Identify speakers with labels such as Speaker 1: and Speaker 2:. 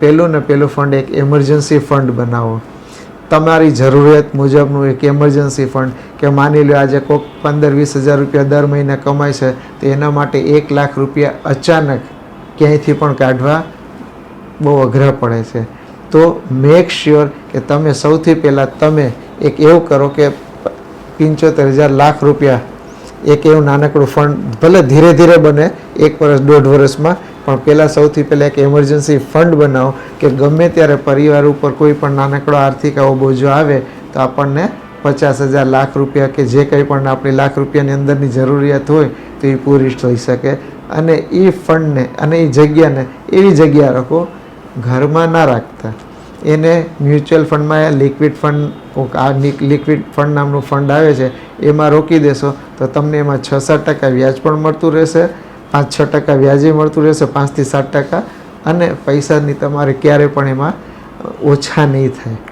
Speaker 1: પહેલું ને પહેલું ફંડ એક એમરજન્સી ફંડ બનાવો. તમારી જરૂરિયાત મુજબનું એક એમરજન્સી ફંડ, કે માની લો આજે કોઈક 15-20 હજાર રૂપિયા દર મહિને કમાય છે, તો એના માટે 1 લાખ રૂપિયા અચાનક ક્યાંયથી પણ કાઢવા બહુ અઘરા પડે છે. તો મેક શ્યોર કે તમે સૌથી પહેલાં તમે એક એવું કરો કે 75,000 લાખ રૂપિયા એક એવું નાનકડું ફંડ, ભલે ધીરે ધીરે બને, 1 વર્ષ 1.5 વર્ષમાં, પણ પહેલાં સૌથી પહેલાં એક એમરજન્સી ફંડ બનાવો કે ગમે ત્યારે પરિવાર ઉપર કોઈ પણ નાનકડો આર્થિક આવો બોજો આવે તો આપણને 50,000 લાખ રૂપિયા કે જે કંઈ પણ આપણી લાખ રૂપિયાની અંદરની જરૂરિયાત હોય તો એ પૂરી થઈ શકે. અને એ ફંડને અને એ જગ્યાને એવી જગ્યા રાખો, ઘરમાં ના રાખતા. એને મ્યુચ્યુઅલ ફંડમાં, લિક્વિડ ફંડ, આ લિક્વિડ ફંડ નામનું ફંડ આવે છે, એમાં રોકી દેશો તો તમને એમાં 6-7% વ્યાજ પણ મળતું રહેશે, 5-6% વ્યાજે મળતું રહેશે, 5 થી 7%, અને પૈસાની તમારે ક્યારે પણ એમાં ઓછા નહીં થાય.